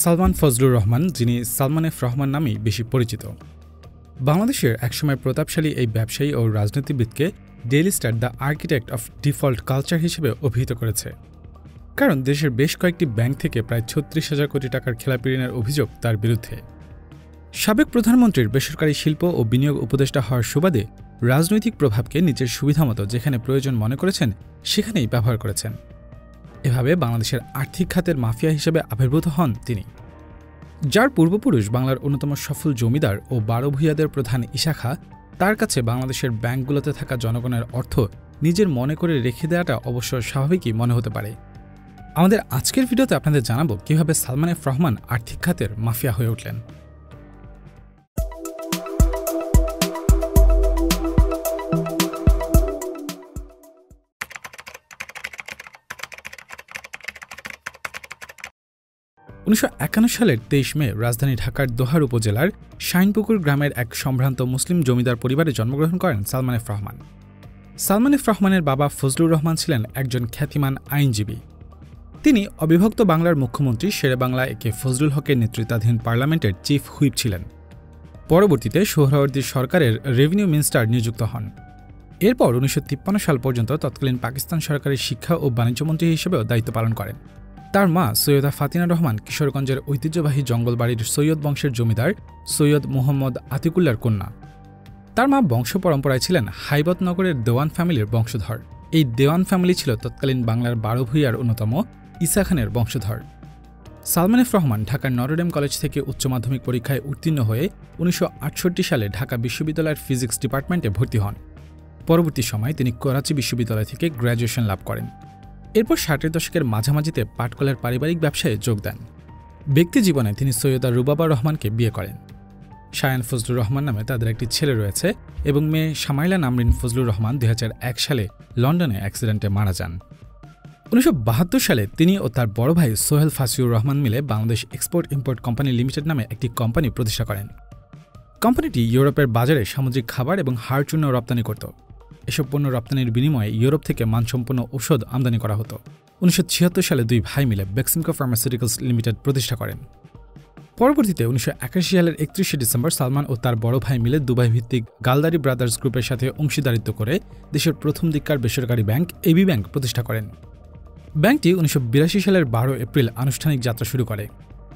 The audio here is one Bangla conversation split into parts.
সালমান ফজলুর রহমান, যিনি সালমান এফ রহমান নামেই বেশি পরিচিত। বাংলাদেশের একসময় প্রতাপশালী এই ব্যবসায়ী ও রাজনীতিবিদকে Daily Star the architect of default culture হিসেবে অভিহিত করেছে। কারণ দেশের বেশ কয়েকটি ব্যাংক থেকে প্রায় ৩৬,০০০ কোটি টাকার খেলাপি ঋণের অভিযোগ তার বিরুদ্ধে। সাবেক প্রধানমন্ত্রীর বেসরকারি শিল্প ও বিনিয়োগ উপদেষ্টা হওয়ার সুবাদে রাজনৈতিক প্রভাবকে নিজের সুবিধামতো যেখানে প্রয়োজন মনে করেছেন সেখানেই ব্যবহার করেছেন। এভাবে বাংলাদেশের আর্থিক খাতের মাফিয়া হিসেবে আবির্ভূত হন তিনি। যার পূর্বপুরুষ বাংলার অন্যতম সফল জমিদার ও বারো ভূঁইয়াদের প্রধান ঈশা খাঁ, তার কাছে বাংলাদেশের ব্যাংকগুলোতে থাকা জনগণের অর্থ নিজের মনে করে রেখে দেওয়াটা অবশ্য স্বাভাবিকই মনে হতে পারে। আমাদের আজকের ভিডিওতে আপনাদের জানাবো কীভাবে সালমান এফ রহমান আর্থিক খাতের মাফিয়া হয়ে উঠলেন। সালের ২৩ মে রাজধানী ঢাকার দোহার উপজেলার শাইনপুকুর গ্রামের এক সম্ভ্রান্ত মুসলিম জমিদার পরিবারে জন্মগ্রহণ করেন সালমান এফ রহমান। সালমান এফ রহমানের বাবা ফজলুর রহমান ছিলেন একজন খ্যাতিমান আইনজীবী। তিনি অবিভক্ত বাংলার মুখ্যমন্ত্রী শেরে বাংলা একে ফজলুল হকের নেতৃত্বাধীন পার্লামেন্টের চিফ হুইপ ছিলেন। পরবর্তীতে সোহরাওয়ার্দী সরকারের রেভিনিউ মিনিস্টার নিযুক্ত হন। এরপর ১৯৫৩ সাল পর্যন্ত তৎকালীন পাকিস্তান সরকারের শিক্ষা ও বাণিজ্যমন্ত্রী হিসেবেও দায়িত্ব পালন করেন। তার মা সৈয়দা ফাতিনা রহমান কিশোরগঞ্জের ঐতিহ্যবাহী জঙ্গলবাড়ির সৈয়দ বংশের জমিদার সৈয়দ মোহাম্মদ আতিকুল্লার কন্যা। তার মা বংশ পরম্পরায় ছিলেন হাইবতনগরের দেওয়ান ফ্যামিলির বংশধর। এই দেওয়ান ফ্যামিলি ছিল তৎকালীন বাংলার বারো ভূঁইয়ার অন্যতম ঈসা খানের বংশধর। সালমান এফ রহমান ঢাকার নটরডেম কলেজ থেকে উচ্চ মাধ্যমিক পরীক্ষায় উত্তীর্ণ হয়ে ১৯৬৮ সালে ঢাকা বিশ্ববিদ্যালয়ের ফিজিক্স ডিপার্টমেন্টে ভর্তি হন। পরবর্তী সময়ে তিনি করাচি বিশ্ববিদ্যালয় থেকে গ্র্যাজুয়েশন লাভ করেন। এরপর ৬০-এর দশকের মাঝামাঝিতে পাটকলের পারিবারিক ব্যবসায় যোগ দেন। ব্যক্তি জীবনে তিনি সৈয়দা রুবাবা রহমানকে বিয়ে করেন। শায়ান ফজলুর রহমান নামে তাদের একটি ছেলে রয়েছে এবং মেয়ে শামাইলা নামরিন ফজলুর রহমান ২০০১ সালে লন্ডনে অ্যাক্সিডেন্টে মারা যান। ১৯৭২ সালে তিনি ও তার বড় ভাই সোহেল ফাসিউর রহমান মিলে Bangladesh export import company limited নামে একটি কোম্পানি প্রতিষ্ঠা করেন। কোম্পানিটি ইউরোপের বাজারে সামুদ্রিক খাবার এবং হাড় চূর্ণ রপ্তানি করত। এসব পণ্য রপ্তানির বিনিময়ে ইউরোপ থেকে মানসম্পন্ন ঔষধ আমদানি করা হতো। ১৯৭৬ সালে দুই ভাই মিলে বেক্সিমকো ফার্মাসিউটিক্যালস লিমিটেড প্রতিষ্ঠা করেন। পরবর্তীতে ১৯৮১ সালের ৩১ ডিসেম্বর সালমান ও তার বড় ভাই মিলে দুবাই ভিত্তিক গালদারি ব্রাদার্স গ্রুপের সাথে অংশীদারিত্ব করে দেশের প্রথম দিককার বেসরকারি ব্যাংক এবি ব্যাংক প্রতিষ্ঠা করেন। ব্যাংকটি ১৯৮২ সালের ১২ এপ্রিল আনুষ্ঠানিক যাত্রা শুরু করে।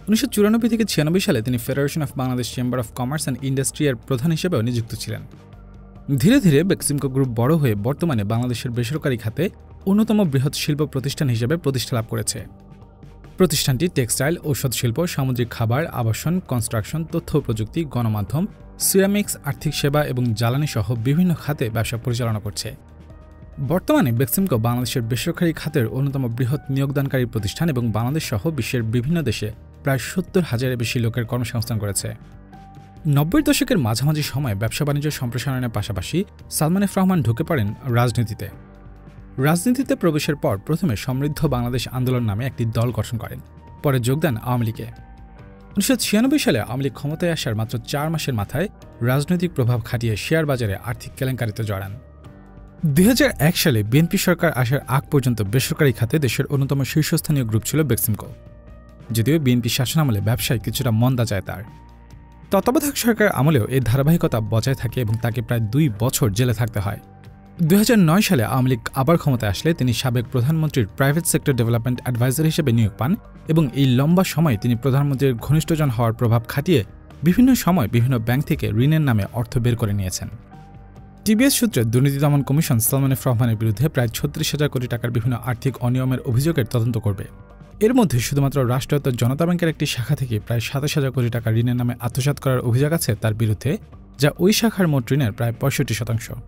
১৯৯৪ থেকে ৯৬ সালে তিনি federation of Bangladesh chamber of commerce and industry এর প্রধান হিসেবেও নিযুক্ত ছিলেন। ধীরে ধীরে বেক্সিমকো গ্রুপ বড় হয়ে বর্তমানে বাংলাদেশের বেসরকারি খাতে অন্যতম বৃহৎ শিল্প প্রতিষ্ঠান হিসেবে প্রতিষ্ঠা লাভ করেছে। প্রতিষ্ঠানটি টেক্সটাইল, ঔষধ শিল্প, সামুদ্রিক খাবার, আবাসন, কনস্ট্রাকশন, তথ্য প্রযুক্তি, গণমাধ্যম, সিরামিক্স, আর্থিক সেবা এবং জ্বালানি সহ বিভিন্ন খাতে ব্যবসা পরিচালনা করছে। বর্তমানে বেক্সিমকো বাংলাদেশের বেসরকারি খাতের অন্যতম বৃহৎ নিয়োগদানকারী প্রতিষ্ঠান এবং বাংলাদেশ সহ বিশ্বের বিভিন্ন দেশে প্রায় ৭০,০০০-এর বেশি লোকের কর্মসংস্থান করেছে। ৯০-এর দশকের মাঝামাঝি সময়ে ব্যবসা বাণিজ্য সম্প্রসারণের পাশাপাশি সালমান এফ রহমান ঢুকে পড়েন রাজনীতিতে প্রবেশের পর প্রথমে সমৃদ্ধ বাংলাদেশ আন্দোলন নামে একটি দল গঠন করেন। পরে যোগ দেন আওয়ামী লীগে। ১৯৯৬ সালে আওয়ামী লীগ ক্ষমতায় আসার মাত্র ৪ মাসের মাথায় রাজনৈতিক প্রভাব খাটিয়ে শেয়ার বাজারে আর্থিক কেলেঙ্কারিতে জড়ান। ২০০১ সালে বিএনপি সরকার আসার আগ পর্যন্ত বেসরকারি খাতে দেশের অন্যতম শীর্ষস্থানীয় গ্রুপ ছিল বেক্সিমকো। যদিও বিএনপি শাসনামলে ব্যবসায় কিছুটা মন্দা যায় তার। তত্ত্বাবধায়ক সরকার আমলেও এর ধারাবাহিকতা বজায় থাকে এবং তাকে প্রায় ২ বছর জেলে থাকতে হয়। ২০০৯ সালে আওয়ামী লীগ আবার ক্ষমতায় আসলে তিনি সাবেক প্রধানমন্ত্রীর প্রাইভেট সেক্টর ডেভেলপমেন্ট অ্যাডভাইজার হিসেবে নিয়োগ পান এবং এই লম্বা সময় তিনি প্রধানমন্ত্রীর ঘনিষ্ঠজন হওয়ার প্রভাব খাটিয়ে বিভিন্ন সময় বিভিন্ন ব্যাংক থেকে ঋণের নামে অর্থ বের করে নিয়েছেন। টিবিএস সূত্রে দুর্নীতি দমন কমিশন সালমান এফ রহমানের বিরুদ্ধে প্রায় ৩৬,০০০ কোটি টাকার বিভিন্ন আর্থিক অনিয়মের অভিযোগের তদন্ত করবে। এর মধ্যে শুধুমাত্র রাষ্ট্রায়ত্ত জনতা ব্যাংকের একটি শাখা থেকে প্রায় ২৭,০০০ কোটি টাকা ঋণের নামে আত্মসাৎ করার অভিযোগ আছে তার বিরুদ্ধে, যা ওই শাখার মোট ঋণের প্রায় ৬৫%।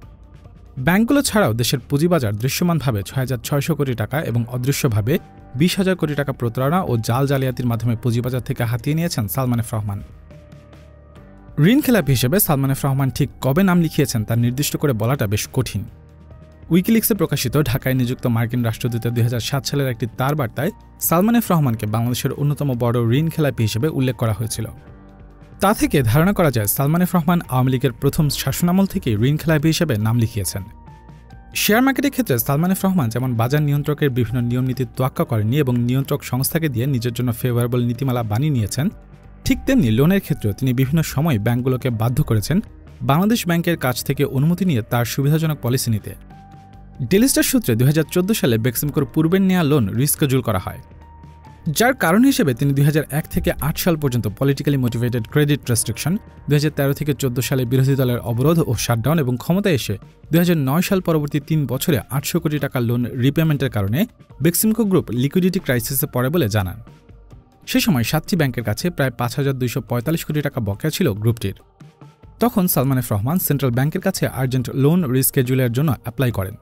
ব্যাংকগুলো ছাড়াও দেশের পুঁজিবাজার দৃশ্যমানভাবে ৬,৬০০ কোটি টাকা এবং অদৃশ্যভাবে ২০,০০০ কোটি টাকা প্রতারণা ও জালিয়াতির মাধ্যমে পুঁজিবাজার থেকে হাতিয়ে নিয়েছেন সালমান এফ রহমান। ঋণ খেলাপি হিসেবে সালমান এফ রহমান ঠিক কবে নাম লিখিয়েছেন তা নির্দিষ্ট করে বলাটা বেশ কঠিন। উইকিলিক্সে প্রকাশিত ঢাকায় নিযুক্ত মার্কিন রাষ্ট্রদূতের ২০০৭ সালের একটি তার বার্তায় সালমান এফ রহমানকে বাংলাদেশের অন্যতম বড় ঋণ খেলাপি হিসেবে উল্লেখ করা হয়েছিল। তা থেকে ধারণা করা যায় সালমান এফ রহমান আওয়ামী লীগের প্রথম শাসনামল থেকেই ঋণ খেলাপি হিসেবে নাম লিখিয়েছেন। শেয়ার মার্কেটের ক্ষেত্রে সালমান এফ রহমান যেমন বাজার নিয়ন্ত্রকের বিভিন্ন নিয়মনীতির তোয়াক্কা করেননি এবং নিয়ন্ত্রক সংস্থাকে দিয়ে নিজের জন্য ফেভারেবল নীতিমালা বানিয়ে নিয়েছেন, ঠিক তেমনি লোনের ক্ষেত্রেও তিনি বিভিন্ন সময় ব্যাংকগুলোকে বাধ্য করেছেন বাংলাদেশ ব্যাংকের কাছ থেকে অনুমতি নিয়ে তার সুবিধাজনক পলিসি নিতে। ডেইলি স্টার সূত্রে 2014 সালে বেক্সিমকোর পূর্বের নেওয়া লোন রিস্কেডিউল করা হয়, যার কারণ হিসেবে তিনি 2001 থেকে 8 সাল পর্যন্ত পলিটিক্যালি মোটিভেটেড ক্রেডিট রেস্ট্রিকশন, 2013 থেকে 14 সালে বিরোধী দলের অবরোধ ও শাটডাউন এবং ক্ষমতায় এসে 2009 সাল পরবর্তী 3 বছরে 800 কোটি টাকা লোন রিপেমেন্টের কারণে বেক্সিমকো গ্রুপ লিকুইডিটি ক্রাইসিসে পড়ে বলে জানান। সে সময় 7টি ব্যাংকের কাছে প্রায় 5,245 কোটি টাকা বকেয়া ছিল গ্রুপটির। তখন সালমান এফ রহমান সেন্ট্রাল ব্যাংকের কাছে আর্জেন্ট লোন রিস্কেডিউলের জন্য অ্যাপ্লাই করেন।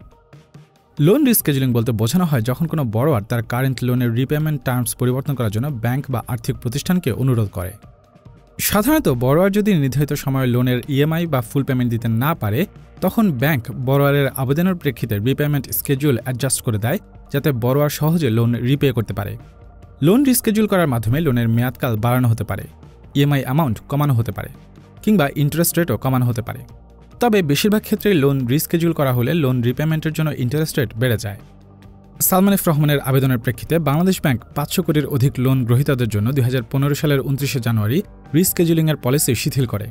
লোন রিস্কেডিউলিং বলতে বোঝানো হয় যখন কোনো বড়োয়ার তার কারেন্ট লোনের রিপেমেন্ট টার্মস পরিবর্তন করার জন্য ব্যাংক বা আর্থিক প্রতিষ্ঠানকে অনুরোধ করে। সাধারণত বড়োয়ার যদি নির্ধারিত সময়ে লোনের ইএমআই বা ফুল পেমেন্ট দিতে না পারে, তখন ব্যাংক বড়োয়ারের আবেদনের প্রেক্ষিতে রিপেমেন্ট স্কেডিউল অ্যাডজাস্ট করে দেয় যাতে বড়োয়ার সহজে লোন রিপে করতে পারে। লোন রিস্কেডিউল করার মাধ্যমে লোনের মেয়াদকাল বাড়ানো হতে পারে, ইএমআই অ্যামাউন্ট কমানো হতে পারে কিংবা ইন্টারেস্ট রেটও কমানো হতে পারে। তবে বেশিরভাগ ক্ষেত্রে লোন রিস্কেডিউল করা হলে লোন রিপেমেন্টের জন্য ইন্টারেস্ট রেট বেড়ে যায়। সালমান এফ রহমানের আবেদনের প্রেক্ষিতে বাংলাদেশ ব্যাংক 500 কোটির অধিক লোন গ্রহীতাদের জন্য 2015 সালের 29 জানুয়ারি রিস্কেডিউলিংয়ের পলিসি শিথিল করে।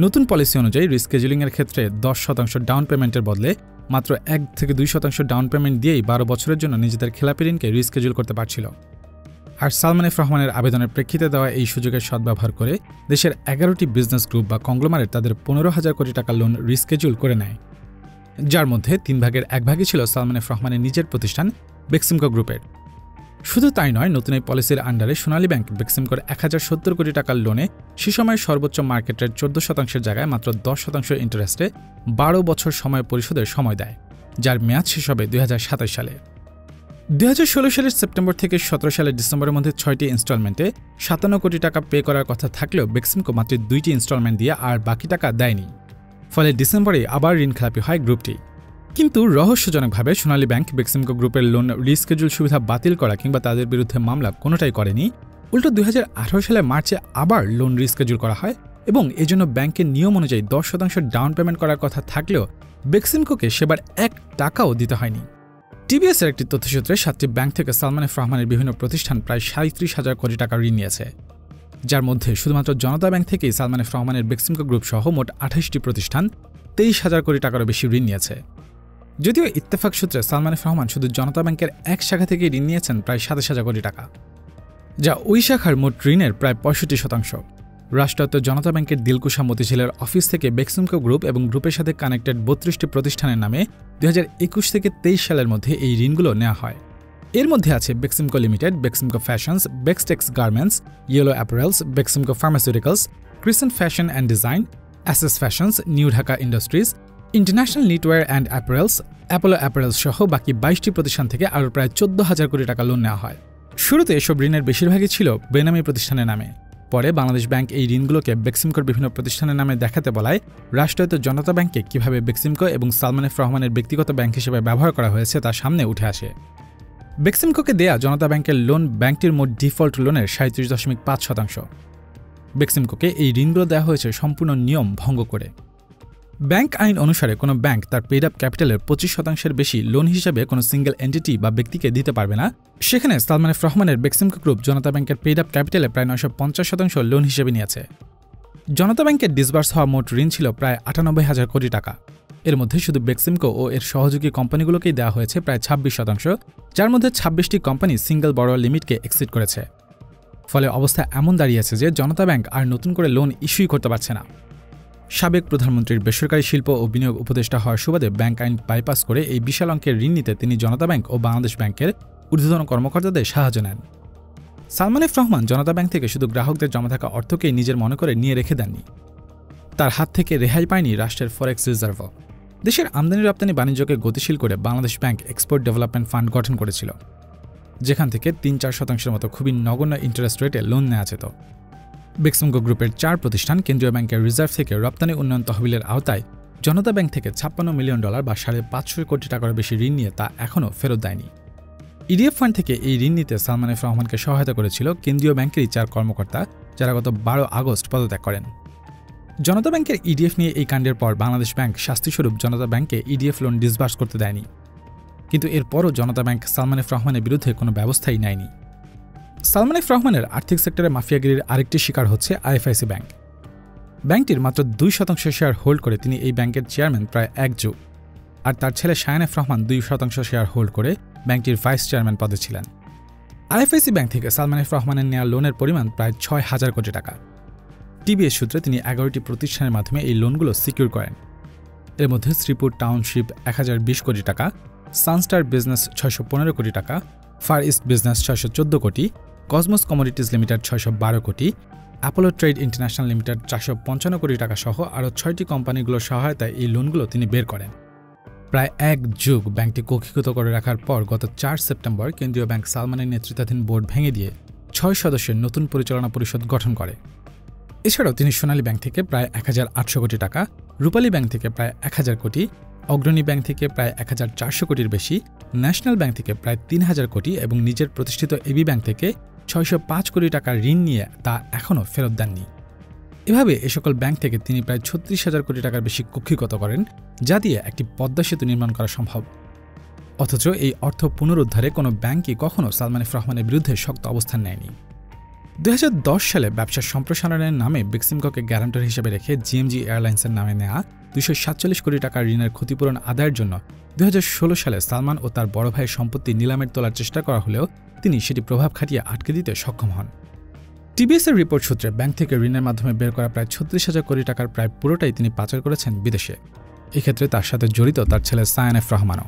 নতুন পলিসি অনুযায়ী রিস্কেডিউলিংয়ের ক্ষেত্রে 10% ডাউন পেমেন্টের বদলে মাত্র 1 থেকে 2% ডাউন পেমেন্ট দিয়েই 12 বছরের জন্য নিজেদের খেলাপি ঋণকে রিস্কেডিউল করতে পারছিল। আর সালমান এফ রহমানের আবেদনের প্রেক্ষিতে দেওয়া এই সুযোগের সদ্ব্যবহার করে দেশের 11টি বিজনেস গ্রুপ বা কংগ্লোমারেট তাদের 15,000 কোটি টাকা লোন রিস্কেডিউল করে নেয়, যার মধ্যে 3 ভাগের 1 ভাগই ছিল সালমান এফ রহমানের নিজের প্রতিষ্ঠান বেক্সিমকো গ্রুপের। শুধু তাই নয়, নতুন এই পলিসির আন্ডারে সোনালী ব্যাংক বেক্সিমকোর 1070 কোটি টাকার লোনে সে সময় সর্বোচ্চ মার্কেটের 14% জায়গায় মাত্র 10% ইন্টারেস্টে 12 বছর সময় পরিশোধের সময় দেয়, যার মেয়াদ শেষ হবে 2027 সালে। 2016 সালের সেপ্টেম্বর থেকে 17 সালের ডিসেম্বরের মধ্যে 6টি ইনস্টলমেন্টে 57 কোটি টাকা পে করার কথা থাকলেও বেক্সিমকো মাত্র 2টি ইনস্টলমেন্ট দিয়ে আর বাকি টাকা দেয়নি। ফলে ডিসেম্বরে আবার ঋণখেলাপি হয় গ্রুপটি। কিন্তু রহস্যজনকভাবে সোনালী ব্যাংক বেক্সিমকো গ্রুপের লোন রিস্কেডিউল সুবিধা বাতিল করা কিংবা তাদের বিরুদ্ধে মামলা কোনোটাই করেনি। উল্টো 2018 সালের মার্চে আবার লোন রিস্কেডিউল করা হয় এবং এজন্য ব্যাংকের নিয়ম অনুযায়ী 10% ডাউন পেমেন্ট করার কথা থাকলেও বেক্সিমকোকে সেবার 1 টাকাও দিতে হয়নি। টিবিএসের একটি তথ্যসূত্রে 7টি ব্যাংক থেকে সালমান এফ রহমানের বিভিন্ন প্রতিষ্ঠান প্রায় 37,000 কোটি টাকা ঋণ নিয়েছে, যার মধ্যে শুধুমাত্র জনতা ব্যাংক থেকেই সালমান এফ রহমানের বেক্সিমকো গ্রুপ সহ মোট 28টি প্রতিষ্ঠান 23,000 কোটি টাকারও বেশি ঋণ নিয়েছে। যদিও ইত্তেফাক সূত্রে সালমান এফ রহমান শুধু জনতা ব্যাংকের এক শাখা থেকে ঋণ নিয়েছেন প্রায় 27,000 কোটি টাকা, যা ওই শাখার মোট ঋণের প্রায় 65%। রাষ্ট্রায়ত্ত জনতা ব্যাংকের দিলকুশা মতিঝিলের অফিস থেকে বেক্সিমকো গ্রুপ এবং গ্রুপের সাথে কানেক্টেড 32টি প্রতিষ্ঠানের নামে 2021 থেকে 23 সালের মধ্যে এই ঋণগুলো নেওয়া হয়। এর মধ্যে আছে Beximco limited, Beximco fashions, Bextex garments, yellow apparels, Beximco pharmaceuticals, crescent fashion and design, Esses fashions, new Dhaka industries, international knitwear and apparels, Apollo apparels সহ বাকি 22টি প্রতিষ্ঠান থেকে আরও প্রায় 14,000 কোটি টাকা লোন নেওয়া হয়। শুরুতে এসব ঋণের বেশিরভাগই ছিল বেনামি প্রতিষ্ঠানের নামে। পরে বাংলাদেশ ব্যাংক এই ঋণগুলোকে বেক্সিমকোর বিভিন্ন প্রতিষ্ঠানের নামে দেখাতে বলায় রাষ্ট্রায়ত্ত জনতা ব্যাংকে কীভাবে বেক্সিমকো এবং সালমান এফ রহমানের ব্যক্তিগত ব্যাংক হিসেবে ব্যবহার করা হয়েছে তা সামনে উঠে আসে। বেক্সিমকোকে দেয়া জনতা ব্যাংকের লোন ব্যাংকটির মোট ডিফল্ট লোনের 37.5%। বেক্সিমকোকে এই ঋণগুলো দেওয়া হয়েছে সম্পূর্ণ নিয়ম ভঙ্গ করে। ব্যাংক আইন অনুসারে কোনো ব্যাংক তার পেইড আপ ক্যাপিটালের 25% বেশি লোন হিসেবে কোনো সিঙ্গেল এন্টিটি বা ব্যক্তিকে দিতে পারবে না। সেখানে সালমান এফ রহমানের বেক্সিমকো গ্রুপ জনতা ব্যাংকের পেইড আপ ক্যাপিটালে প্রায় 950% লোন হিসেবে নিয়েছে। জনতা ব্যাংকের ডিসবার্স হওয়া মোট ঋণ ছিল প্রায় 98,000 কোটি টাকা। এর মধ্যে শুধু বেক্সিমকো ও এর সহযোগী কোম্পানিগুলোকেই দেওয়া হয়েছে প্রায় 26%, যার মধ্যে 26টি কোম্পানি সিঙ্গেল বড়োয়ার লিমিটকে এক্সিড করেছে। ফলে অবস্থা এমন দাঁড়িয়েছে যে জনতা ব্যাংক আর নতুন করে লোন ইস্যুই করতে পারছে না। সাবেক প্রধানমন্ত্রীর বেসরকারি শিল্প ও বিনিয়োগ উপদেষ্টা হওয়ার সুবাদে ব্যাংক আইন বাইপাস করে এই বিশাল অঙ্কের ঋণ নিতে তিনি জনতা ব্যাংক ও বাংলাদেশ ব্যাংকের ঊর্ধ্বতন কর্মকর্তাদের সাহায্য নেন। সালমান এফ রহমান জনতা ব্যাংক থেকে শুধু গ্রাহকদের জমা থাকা অর্থকেই নিজের মনে করে নিয়ে রেখে দেননি, তার হাত থেকে রেহাই পায়নি রাষ্ট্রের ফরেক্স রিজার্ভও। দেশের আমদানি রপ্তানি বাণিজ্যকে গতিশীল করে Bangladesh bank export development fund গঠন করেছিল, যেখান থেকে 3-4% মতো খুবই নগণ্য ইন্টারেস্ট রেটে লোন নেওয়া যেত। বেক্সিমকো গ্রুপের 4 প্রতিষ্ঠান কেন্দ্রীয় ব্যাংকের রিজার্ভ থেকে রপ্তানি উন্নয়ন তহবিলের আওতায় জনতা ব্যাংক থেকে $56 মিলিয়ন বা 550 কোটি টাকার বেশি ঋণ নিয়ে তা এখনও ফেরত দেয়নি। ইডিএফ ফান্ড থেকে এই ঋণ নিতে সালমান এফ রহমানকে সহায়তা করেছিল কেন্দ্রীয় ব্যাংকেরই 4 কর্মকর্তা, যারা গত 12 আগস্ট পদত্যাগ করেন। জনতা ব্যাংকের ইডিএফ নিয়ে এই কাণ্ডের পর বাংলাদেশ ব্যাংক শাস্তিস্বরূপ জনতা ব্যাংকে ইডিএফ লোন ডিসবার্স করতে দেয়নি, কিন্তু এরপরও জনতা ব্যাংক সালমান এফ রহমানের বিরুদ্ধে কোনো ব্যবস্থাই নেয়নি। সালমান এফ রহমানের আর্থিক সেক্টরে মাফিয়াগিরির আরেকটি শিকার হচ্ছে আইএফআইসি ব্যাংক। ব্যাংকটির মাত্র 2% শেয়ার হোল্ড করে তিনি এই ব্যাংকের চেয়ারম্যান প্রায় 1 যুগ, আর তার ছেলে Shayan F Rahman 2% share hold করে ব্যাংকটির ভাইস চেয়ারম্যান পদে ছিলেন। আইএফআইসি ব্যাংক থেকে সালমান এফ রহমানের নেওয়া লোনের পরিমাণ প্রায় 6,000 কোটি টাকা। টিবিএস সূত্রে তিনি 11টি প্রতিষ্ঠানের মাধ্যমে এই লোনগুলো সিকিউর করেন। এর মধ্যে শ্রীপুর টাউনশিপ 1020 কোটি টাকা, সানস্টার বিজনেস 615 কোটি টাকা, ফার ইস্ট বিজনেস 614 কোটি, কসমোস কমোডিটিজ লিমিটেড 612 কোটি, অ্যাপোলো ট্রেড ইন্টারন্যাশনাল লিমিটেড 455 কোটি টাকা সহ আরও 6টি কোম্পানিগুলোর সহায়তায় এই লোনগুলো তিনি বের করেন। প্রায় 1 যুগ ব্যাংকটি কক্ষিগত করে রাখার পর গত 4 সেপ্টেম্বর কেন্দ্রীয় ব্যাংক সালমানের নেতৃত্বাধীন বোর্ড ভেঙে দিয়ে 6 সদস্যের নতুন পরিচালনা পরিষদ গঠন করে। এছাড়াও তিনি সোনালী ব্যাংক থেকে প্রায় 1800 কোটি টাকা, রূপালী ব্যাংক থেকে প্রায় 1000 কোটি, অগ্রণী ব্যাংক থেকে প্রায় 1400 কোটির বেশি, ন্যাশনাল ব্যাংক থেকে প্রায় 3000 কোটি এবং নিজের প্রতিষ্ঠিত এবি ব্যাংক থেকে 605 কোটি টাকা ঋণ নিয়ে তা এখনও ফেরত দেননি। এভাবে এ সকল ব্যাংক থেকে তিনি প্রায় 36,000 কোটি টাকার বেশি কক্ষিগত করেন, যা দিয়ে একটি পদ্মা সেতু নির্মাণ করা সম্ভব। অথচ এই অর্থ পুনরুদ্ধারে কোনো ব্যাংকই কখনও সালমান এফ রহমানের বিরুদ্ধে শক্ত অবস্থান নেয়নি। 2010 সালে ব্যবসার সম্প্রসারণের নামে বেক্সিমকোকে গ্যারান্টর হিসেবে রেখে জিএমজি এয়ারলাইন্সের নামে নেওয়া 247 কোটি টাকার ঋণের ক্ষতিপূরণ আদায়ের জন্য 2016 সালে সালমান ও তার বড় ভাইয়ের সম্পত্তি নিলামের তোলার চেষ্টা করা হলেও তিনি সেটি প্রভাব খাটিয়ে আটকে দিতে সক্ষম হন। টিবিএসের রিপোর্ট সূত্রে ব্যাংক থেকে ঋণের মাধ্যমে বের করা প্রায় 36,000 কোটি টাকার প্রায় পুরোটাই তিনি পাচার করেছেন বিদেশে। এক্ষেত্রে তার সাথে জড়িত তার ছেলে শায়ান এফ রহমানও।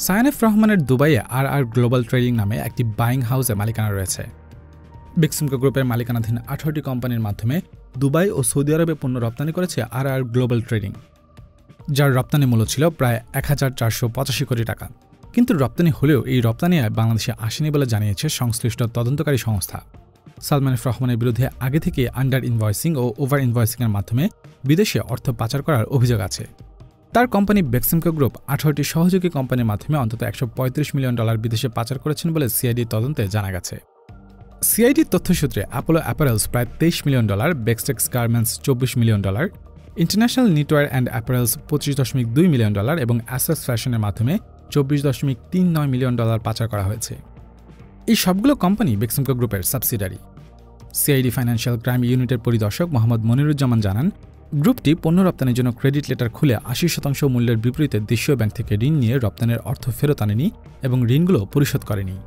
শায়ান এফ রহমানের দুবাইয়ে আর গ্লোবাল ট্রেডিং নামে একটি বাইং হাউসে মালিকানা রয়েছে। বেক্সিমকো গ্রুপের মালিকানাধীন 18টি কোম্পানির মাধ্যমে দুবাই ও সৌদি আরবে পণ্য রপ্তানি করেছে আর গ্লোবাল ট্রেডিং, যার রপ্তানি মূল্য ছিল প্রায় 1485 কোটি টাকা। কিন্তু রপ্তানি হলেও এই রপ্তানি আয় বাংলাদেশে আসেনি বলে জানিয়েছে সংশ্লিষ্ট তদন্তকারী সংস্থা। সালমান এফ রহমানের বিরুদ্ধে আগে থেকে আন্ডার ইনভয়েসিং ও ওভার ইনভয়েসিংয়ের মাধ্যমে বিদেশে অর্থ পাচার করার অভিযোগ আছে। তার কোম্পানি বেক্সিমকো গ্রুপ 18টি সহযোগী কোম্পানির মাধ্যমে অন্তত $135 মিলিয়ন বিদেশে পাচার করেছেন বলে সিআইডি তদন্তে জানা গেছে। সিআইডির তথ্যসূত্রে অ্যাপোলো অ্যাপারেলস প্রায় $23 million, Bextex garments $24 million, international knitwear and apparels $25.2 million এবং অ্যাসেস ফ্যাশনের মাধ্যমে $24.39 মিলিয়ন পাচার করা হয়েছে। এই সবগুলো কোম্পানি বেক্সিমকো গ্রুপের সাবসিডারি। সিআইডি ফাইন্যান্সিয়াল ক্রাইম ইউনিটের পরিদর্শক মোহাম্মদ মনিরুজ্জামান জানান, গ্রুপটি পণ্য রপ্তানির জন্য ক্রেডিট লেটার খুলে 80% মূল্যের বিপরীতে দেশীয় ব্যাংক থেকে ঋণ নিয়ে রপ্তানির অর্থ ফেরত আনেনি এবং ঋণগুলো পরিশোধ করেনি।